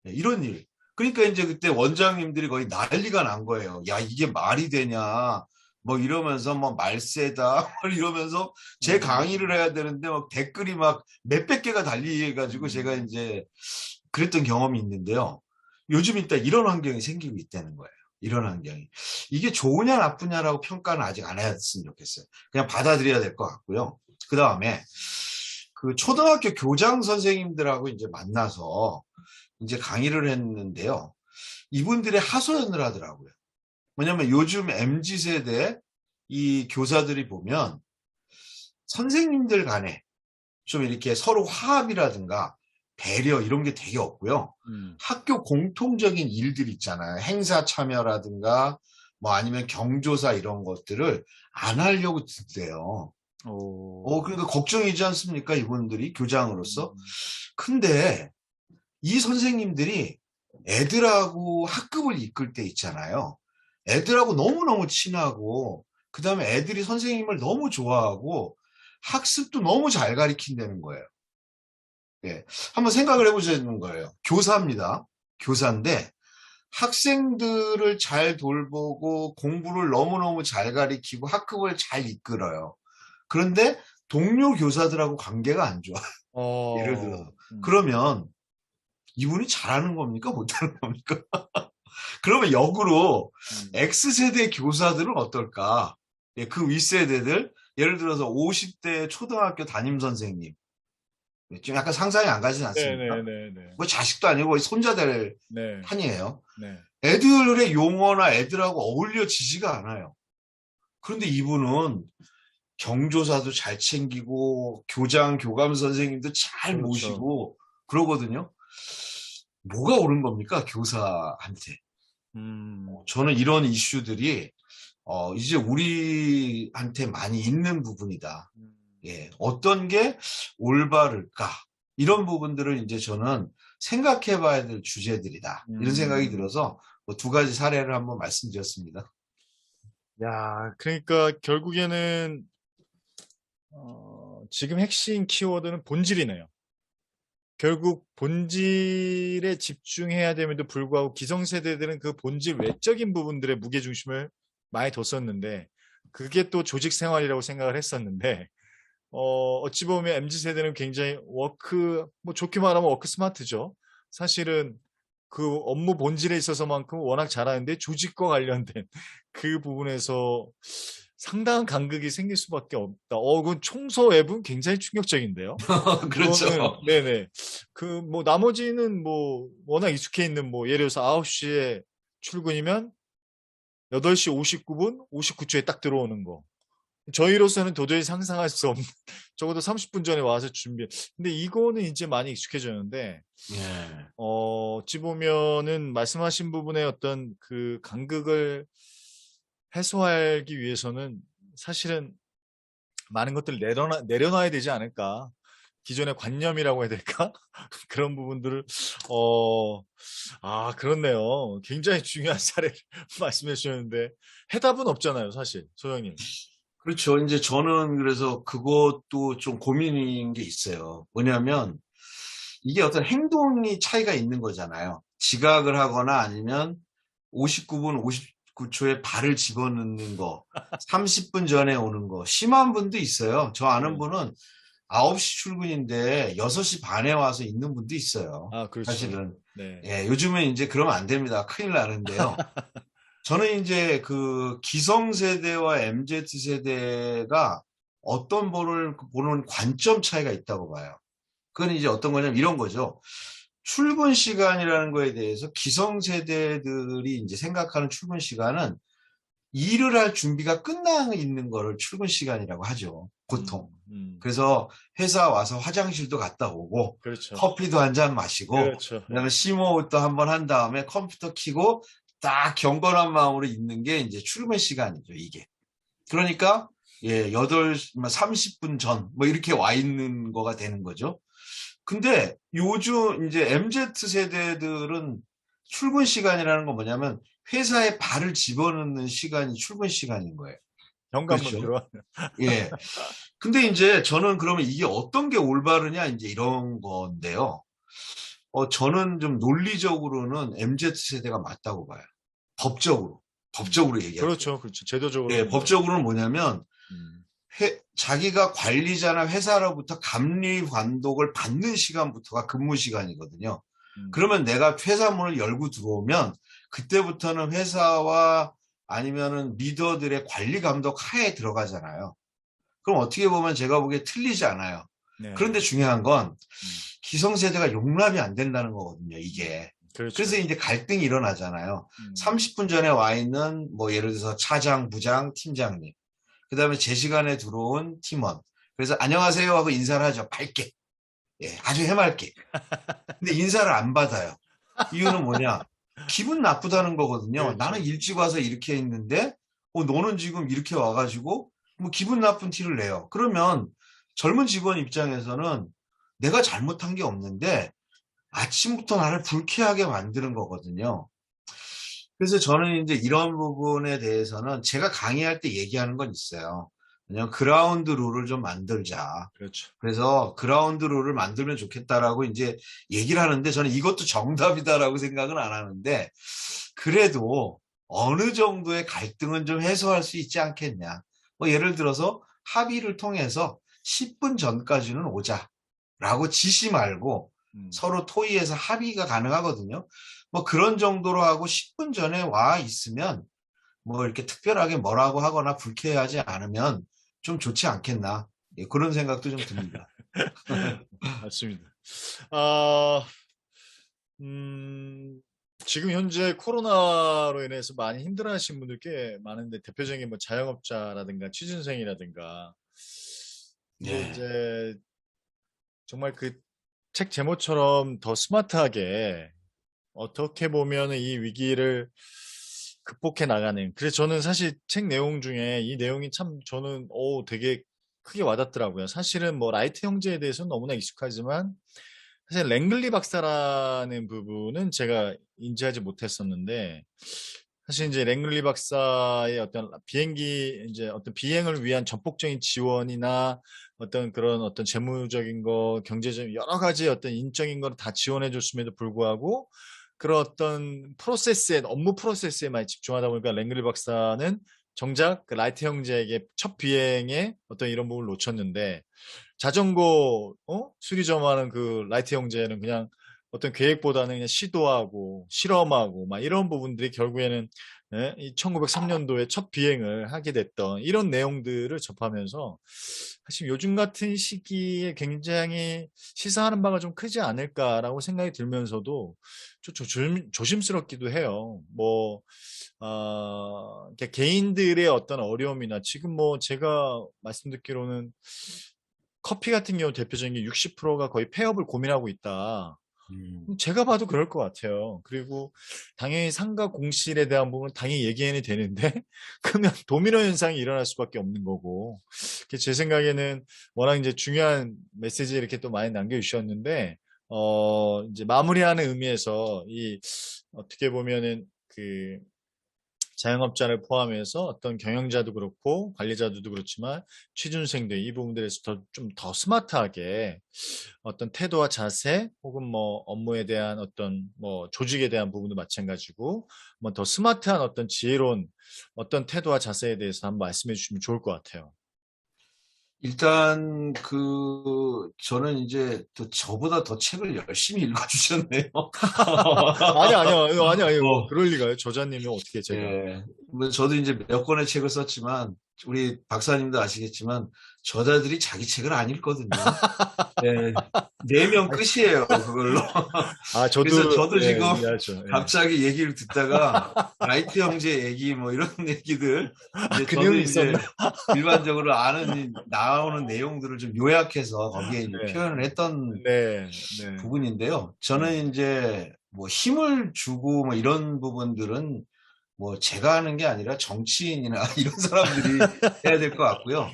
네, 이런 일. 그러니까 이제 그때 원장님들이 거의 난리가 난 거예요. 야, 이게 말이 되냐. 뭐 이러면서 뭐 말세다. 이러면서 제 강의를 음, 해야 되는데 막 댓글이 막 몇백 개가 달리해가지고 제가 음, 이제 그랬던 경험이 있는데요. 요즘 일단 이런 환경이 생기고 있다는 거예요. 이런 환경이. 이게 좋으냐 나쁘냐라고 평가는 아직 안 했으면 좋겠어요. 그냥 받아들여야 될 것 같고요. 그 다음에 그 초등학교 교장 선생님들하고 이제 만나서 이제 강의를 했는데요. 이분들의 하소연을 하더라고요. 왜냐면 요즘 MZ 세대 이 교사들이 보면 선생님들 간에 좀 이렇게 서로 화합이라든가 배려 이런 게 되게 없고요. 음. 학교 공통적인 일들 있잖아요. 행사 참여라든가 뭐 아니면 경조사 이런 것들을 안 하려고 든대요. 오, 그러니까 걱정이지 않습니까? 이분들이 교장으로서. 음, 근데 이 선생님들이 애들하고 학급을 이끌 때 있잖아요. 애들하고 너무너무 친하고, 그 다음에 애들이 선생님을 너무 좋아하고, 학습도 너무 잘 가르친다는 거예요. 예. 한번 생각을 해보자는 거예요. 교사입니다. 교사인데, 학생들을 잘 돌보고, 공부를 너무너무 잘 가르치고, 학급을 잘 이끌어요. 그런데 동료 교사들하고 관계가 안 좋아. 예를 들어서. 어, 그러면 이분이 잘하는 겁니까? 못하는 겁니까? 그러면 역으로 음. X세대 교사들은 어떨까? 예, 그 윗세대들, 예를 들어서 50대 초등학교 담임 선생님. 예, 좀 약간 상상이 안 가지 않습니까? 네네네네. 뭐 자식도 아니고 거의 손자될 네, 판이에요. 네. 애들의 용어나 애들하고 어울려지지가 않아요. 그런데 이분은 경조사도 잘 챙기고 교장, 교감 선생님도 잘 그렇죠. 모시고 그러거든요. 뭐가 옳은 겁니까? 교사한테. 음, 저는 이런 이슈들이 이제 우리한테 많이 있는 부분이다. 음, 예, 어떤 게 올바를까? 이런 부분들을 이제 저는 생각해 봐야 될 주제들이다. 이런 생각이 음. 들어서 뭐두 가지 사례를 한번 말씀드렸습니다. 야, 그러니까 결국에는, 지금 핵심 키워드는 본질이네요. 결국 본질에 집중해야 됨에도 불구하고 기성세대들은 그 본질 외적인 부분들의 무게중심을 많이 뒀었는데, 그게 또 조직 생활이라고 생각을 했었는데, 어찌 보면 MZ 세대는 굉장히 뭐 좋게 말하면 워크 스마트죠. 사실은 그 업무 본질에 있어서만큼 워낙 잘하는데 조직과 관련된 그 부분에서 상당한 간극이 생길 수밖에 없다. 그건 총서 앱은 굉장히 충격적인데요. 이거는, 그렇죠. 네네. 뭐, 나머지는 뭐, 워낙 익숙해 있는 뭐, 예를 들어서 9시에 출근이면 8시 59분, 59초에 딱 들어오는 거. 저희로서는 도저히 상상할 수 없는, 적어도 30분 전에 와서 준비해. 근데 이거는 이제 많이 익숙해졌는데, 예. 어찌 보면은 말씀하신 부분의 어떤 그 간극을 해소하기 위해서는 사실은 많은 것들을 내려놔야 되지 않을까. 기존의 관념이라고 해야 될까? 그런 부분들을, 어, 그렇네요. 굉장히 중요한 사례를 말씀해 주셨는데, 해답은 없잖아요, 사실, 소영님. 그렇죠. 이제 저는 그래서 그것도 좀 고민인 게 있어요. 뭐냐면 이게 어떤 행동이 차이가 있는 거잖아요. 지각을 하거나 아니면 59분 59초에 발을 집어넣는 거, 30분 전에 오는 거, 심한 분도 있어요. 저 아는 네. 분은 9시 출근인데 6시 반에 와서 있는 분도 있어요. 그렇죠. 사실은. 네. 예, 요즘은 이제 그러면 안 됩니다. 큰일 나는데요. 저는 이제 그 기성세대와 MZ세대가 어떤 거를 보는 관점 차이가 있다고 봐요. 그건 이제 어떤 거냐면 이런 거죠. 출근 시간이라는 거에 대해서 기성세대들이 이제 생각하는 출근 시간은 일을 할 준비가 끝나 있는 거를 출근 시간이라고 하죠. 보통. 그래서 회사 와서 화장실도 갔다 오고 그렇죠. 커피도 한 잔 마시고 그렇죠. 네. 그다음에 심호흡도 한번 한 다음에 컴퓨터 켜고 딱 경건한 마음으로 있는 게 이제 출근 시간이죠, 이게. 그러니까 예, 8시 30분 전 뭐 이렇게 와 있는 거가 되는 거죠. 근데 요즘 이제 MZ 세대들은 출근 시간이라는 건 뭐냐면 회사에 발을 집어넣는 시간이 출근 시간인 거예요. 현관문 그렇죠? 들어와. 예. 근데 이제 저는 그러면 이게 어떤 게 올바르냐 이제 이런 건데요. 저는 좀 논리적으로는 MZ 세대가 맞다고 봐요. 법적으로. 법적으로 얘기할 때. 그렇죠. 그렇죠. 제도적으로는 예, 네. 법적으로는 뭐냐면 음, 자기가 관리자나 회사로부터 감리 관독을 받는 시간부터가 근무 시간이거든요. 음, 그러면 내가 회사 문을 열고 들어오면 그때부터는 회사와 아니면은 리더들의 관리 감독 하에 들어가잖아요. 그럼 어떻게 보면 제가 보기에 틀리지 않아요. 네. 그런데 중요한 건 음, 기성세대가 용납이 안 된다는 거거든요, 이게. 그래서 그렇죠. 이제 갈등이 일어나잖아요. 음, 30분 전에 와 있는 뭐 예를 들어서 차장, 부장, 팀장님. 그다음에 제 시간에 들어온 팀원. 그래서 안녕하세요 하고 인사를 하죠. 밝게. 예, 아주 해맑게. 근데 인사를 안 받아요. 이유는 뭐냐? 기분 나쁘다는 거거든요. 나는 그렇죠. 일찍 와서 이렇게 했는데, 너는 지금 이렇게 와가지고, 뭐 기분 나쁜 티를 내요. 그러면 젊은 직원 입장에서는 내가 잘못한 게 없는데, 아침부터 나를 불쾌하게 만드는 거거든요. 그래서 저는 이제 이런 부분에 대해서는 제가 강의할 때 얘기하는 건 있어요. 그냥 그라운드 룰을 좀 만들자. 그렇죠. 그래서 그라운드 룰을 만들면 좋겠다라고 이제 얘기를 하는데 저는 이것도 정답이다라고 생각은 안 하는데 그래도 어느 정도의 갈등은 좀 해소할 수 있지 않겠냐. 뭐 예를 들어서 합의를 통해서 10분 전까지는 오자라고 지시 말고 음, 서로 토의해서 합의가 가능하거든요. 뭐 그런 정도로 하고 10분 전에 와 있으면 뭐 이렇게 특별하게 뭐라고 하거나 불쾌하지 않으면 좀 좋지 않겠나. 예, 그런 생각도 좀 듭니다. 맞습니다. 아, 음, 지금 현재 코로나로 인해서 많이 힘들어하시는 분들 꽤 많은데 대표적인 뭐 자영업자라든가 취준생이라든가 이게 네. 이제 정말 그 책 제목처럼 더 스마트하게 어떻게 보면 이 위기를 극복해 나가는. 그래서 저는 사실 책 내용 중에 이 내용이 참 저는 되게 크게 와닿더라고요. 사실은 뭐 라이트 형제에 대해서는 너무나 익숙하지만 사실 랭글리 박사라는 부분은 제가 인지하지 못했었는데 사실 이제 랭글리 박사의 어떤 비행기 이제 어떤 비행을 위한 전폭적인 지원이나 어떤 그런 어떤 재무적인 거, 경제적인 여러 가지 어떤 인적인 걸 다 지원해 줬음에도 불구하고 그런 어떤 업무 프로세스에 많이 집중하다 보니까 랭글리 박사는 정작 그 라이트 형제에게 첫 비행에 어떤 이런 부분을 놓쳤는데 자전거 수리점하는 그 라이트 형제는 그냥 어떤 계획보다는 그냥 시도하고 실험하고 막 이런 부분들이 결국에는 이 1903년도에 첫 비행을 하게 됐던 이런 내용들을 접하면서 사실 요즘 같은 시기에 굉장히 시사하는 바가 좀 크지 않을까라고 생각이 들면서도 조심스럽기도 해요. 뭐 그러니까 개인들의 어떤 어려움이나 지금 뭐 제가 말씀드리기로는 커피 같은 경우 대표적인 게 60%가 거의 폐업을 고민하고 있다. 음. 제가 봐도 그럴 것 같아요. 그리고 당연히 상가 공실에 대한 부분은 당연히 얘기해야 되는데 그러면 도미노 현상이 일어날 수밖에 없는 거고 제 생각에는 워낙 이제 중요한 메시지 이렇게 또 많이 남겨주셨는데 이제 마무리하는 의미에서 이 어떻게 보면은 그 자영업자를 포함해서 어떤 경영자도 그렇고 관리자들도 그렇지만 취준생들 이 부분들에서 좀 더 스마트하게 어떤 태도와 자세 혹은 뭐 업무에 대한 어떤 뭐 조직에 대한 부분도 마찬가지고 뭐 더 스마트한 어떤 지혜로운 어떤 태도와 자세에 대해서 한번 말씀해 주시면 좋을 것 같아요. 일단 저는 이제 또 저보다 더 책을 열심히 읽어주셨네요. 아니요. 어, 그럴 리가요. 저자님이 어떻게 제가. 예. 뭐 저도 이제 몇 권의 책을 썼지만 우리 박사님도 아시겠지만 저자들이 자기 책을 안 읽거든요. 예. 4명 끝이에요, 그걸로. 그래서 저도, 저도 예, 지금 이해하죠. 예. 갑자기 얘기를 듣다가 라이트 형제 얘기 뭐 이런 얘기들 이제 그 저도 내용이 있었나? 이제 일반적으로 나오는 내용들을 좀 요약해서 거기에 이제 네, 표현을 했던 네, 부분인데요. 네, 저는 이제 뭐 힘을 주고 뭐 이런 부분들은 뭐 제가 하는 게 아니라 정치인이나 이런 사람들이 해야 될 것 같고요.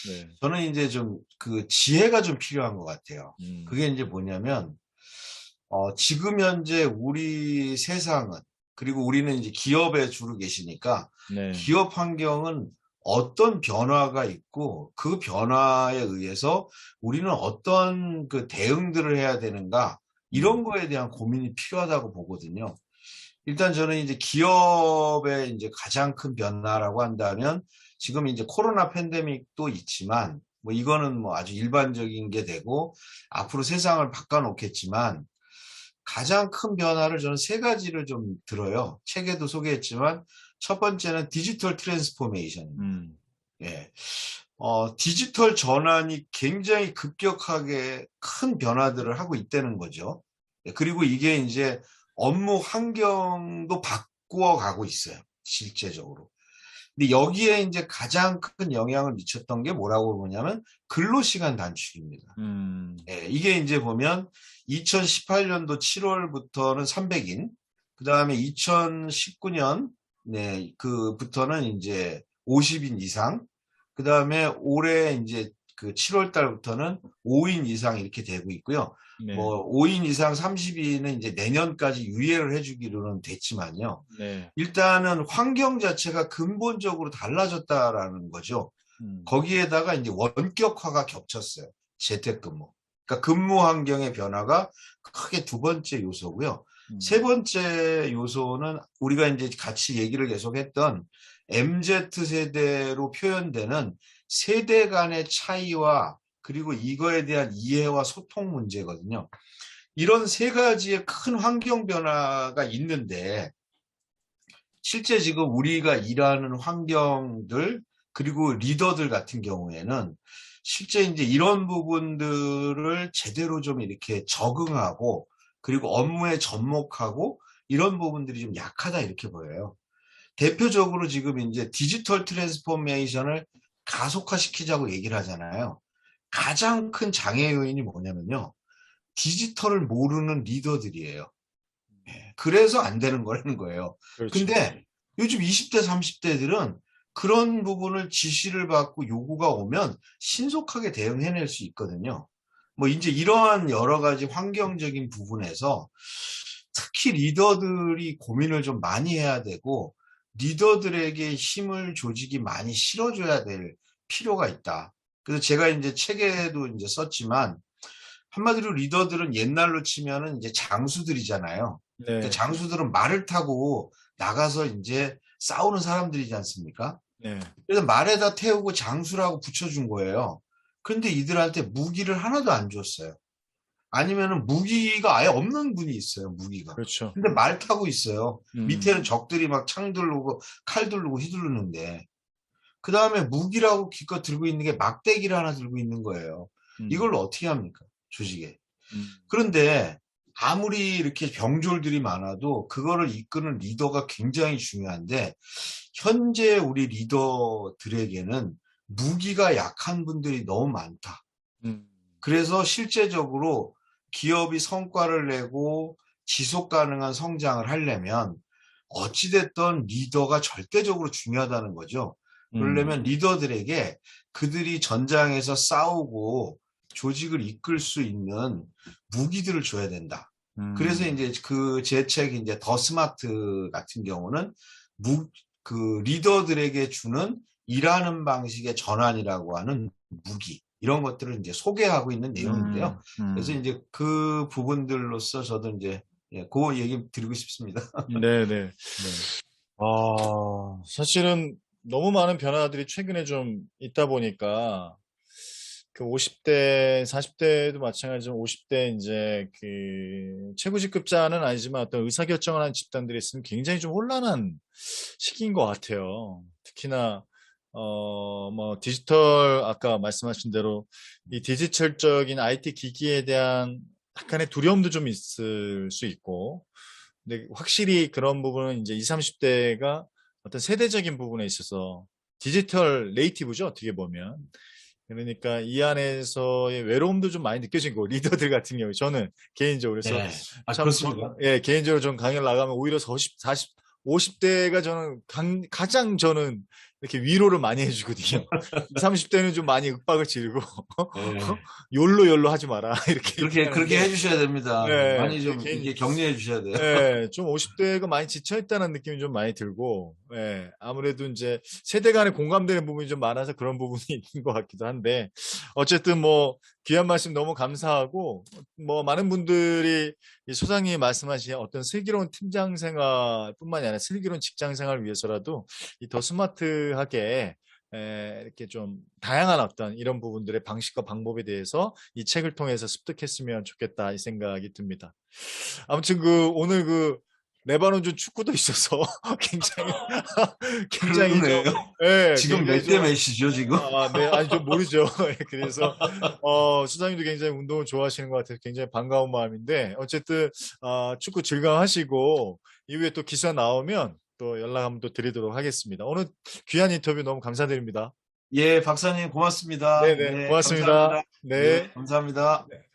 네, 저는 이제 좀 그 지혜가 좀 필요한 것 같아요. 음, 그게 이제 뭐냐면, 지금 현재 우리 세상은, 그리고 우리는 이제 기업에 주로 계시니까, 네, 기업 환경은 어떤 변화가 있고, 그 변화에 의해서 우리는 어떤 그 대응들을 해야 되는가, 음, 이런 거에 대한 고민이 필요하다고 보거든요. 일단 저는 이제 기업의 이제 가장 큰 변화라고 한다면 지금 이제 코로나 팬데믹도 있지만 뭐 이거는 뭐 아주 일반적인 게 되고 앞으로 세상을 바꿔놓겠지만 가장 큰 변화를 저는 세 가지를 좀 들어요. 책에도 소개했지만 첫 번째는 디지털 트랜스포메이션입니다. 음, 예. 디지털 전환이 굉장히 급격하게 큰 변화들을 하고 있다는 거죠. 예, 그리고 이게 이제 업무 환경도 바꾸어 가고 있어요. 실제적으로. 근데 여기에 이제 가장 큰 영향을 미쳤던 게 뭐라고 보냐면 근로시간 단축입니다. 음, 예, 이게 이제 보면 2018년도 7월부터는 300인, 그 다음에 2019년, 네, 그부터는 이제 50인 이상, 그 다음에 올해 이제 그 7월 달부터는 5인 이상 이렇게 되고 있고요. 네, 뭐 5인 이상 30인은 이제 내년까지 유예를 해주기로는 됐지만요. 네, 일단은 환경 자체가 근본적으로 달라졌다라는 거죠. 음, 거기에다가 이제 원격화가 겹쳤어요. 재택근무. 그러니까 근무 환경의 변화가 크게 두 번째 요소고요. 세 음, 번째 요소는 우리가 이제 같이 얘기를 계속했던 MZ 세대로 표현되는 세대 간의 차이와 그리고 이거에 대한 이해와 소통 문제거든요. 이런 세 가지의 큰 환경 변화가 있는데 실제 지금 우리가 일하는 환경들 그리고 리더들 같은 경우에는 실제 이제 이런 부분들을 제대로 좀 이렇게 적응하고 그리고 업무에 접목하고 이런 부분들이 좀 약하다 이렇게 보여요. 대표적으로 지금 이제 디지털 트랜스포메이션을 가속화시키자고 얘기를 하잖아요. 가장 큰 장애 요인이 뭐냐면요. 디지털을 모르는 리더들이에요. 그래서 안 되는 거라는 거예요. 그렇죠. 근데 요즘 20대, 30대들은 그런 부분을 지시를 받고 요구가 오면 신속하게 대응해낼 수 있거든요. 뭐 이제 이러한 여러 가지 환경적인 부분에서 특히 리더들이 고민을 좀 많이 해야 되고 리더들에게 힘을 조직이 많이 실어줘야 될 필요가 있다. 그래서 제가 이제 책에도 이제 썼지만 한마디로 리더들은 옛날로 치면은 이제 장수들이잖아요. 그 네, 장수들은 말을 타고 나가서 이제 싸우는 사람들이지 않습니까? 네. 그래서 말에다 태우고 장수라고 붙여준 거예요. 근데 이들한테 무기를 하나도 안 줬어요. 아니면은 무기가 아예 없는 분이 있어요, 무기가. 그렇죠. 근데 말 타고 있어요. 밑에는 음, 적들이 막 창 두르고 칼 두르고 휘두르는데. 그 다음에 무기라고 기껏 들고 있는 게 막대기를 하나 들고 있는 거예요. 음, 이걸 어떻게 합니까? 조직에. 음, 그런데 아무리 이렇게 병졸들이 많아도 그거를 이끄는 리더가 굉장히 중요한데 현재 우리 리더들에게는 무기가 약한 분들이 너무 많다. 음, 그래서 실제적으로 기업이 성과를 내고 지속 가능한 성장을 하려면 어찌됐든 리더가 절대적으로 중요하다는 거죠. 음, 그러려면 리더들에게 그들이 전장에서 싸우고 조직을 이끌 수 있는 무기들을 줘야 된다. 그래서 음, 이제 그 제 책 이제 더 스마트 같은 경우는 그 리더들에게 주는 일하는 방식의 전환이라고 하는 무기 이런 것들을 이제 소개하고 있는 내용인데요. 그래서 음. 이제 그 부분들로서 저도 이제 그 얘기 드리고 싶습니다. 네네. 네. 사실은 너무 많은 변화들이 최근에 좀 있다 보니까 그 50대, 40대도 마찬가지지만 50대 이제 그 최고 직급자는 아니지만 어떤 의사결정을 하는 집단들이 있으면 굉장히 좀 혼란한 시기인 것 같아요. 특히나 뭐 디지털 아까 말씀하신 대로 이 디지털적인 IT 기기에 대한 약간의 두려움도 좀 있을 수 있고 근데 확실히 그런 부분은 이제 20, 30대가 어떤 세대적인 부분에 있어서 디지털 네이티브죠, 어떻게 보면. 그러니까 이 안에서의 외로움도 좀 많이 느껴지고 리더들 같은 경우에 저는 개인적으로 그래서 네. 아, 참 그렇습니까? 예, 개인적으로 좀 강연 나가면 오히려 40, 50대가 저는 가장 저는 이렇게 위로를 많이 해주거든요. 20, 30대는 좀 많이 윽박을 지르고 네. 욜로 하지 마라 이렇게 그렇게 얘기하는데 해주셔야 됩니다. 네, 많이 제 좀 개인 이게 격려해 주셔야 돼요. 예, 좀 50대가 많이 지쳐있다는 느낌이 좀 많이 들고, 예, 아무래도 이제 세대 간에 공감되는 부분이 좀 많아서 그런 부분이 있는 것 같기도 한데, 어쨌든 뭐, 귀한 말씀 너무 감사하고, 뭐, 많은 분들이 이 소장님이 말씀하신 어떤 슬기로운 팀장 생활뿐만이 아니라 슬기로운 직장 생활을 위해서라도 이 더 스마트하게 이렇게 좀 다양한 어떤 이런 부분들의 방식과 방법에 대해서 이 책을 통해서 습득했으면 좋겠다 이 생각이 듭니다. 아무튼 그 오늘 그 레바논전 축구도 있어서 굉장히 굉장히 좀 그러네요. 예, 지금 굉장히 몇 대 좀 몇이죠, 지금? 네, 아니 좀 모르죠. 예, 그래서 수장님도 굉장히 운동을 좋아하시는 것 같아서 굉장히 반가운 마음인데 어쨌든 축구 즐거워하시고 이후에 또 기사 나오면 또 연락 한번 또 드리도록 하겠습니다. 오늘 귀한 인터뷰 너무 감사드립니다. 예, 박사님 고맙습니다. 네네, 네, 고맙습니다. 감사합니다. 네, 네. 감사합니다.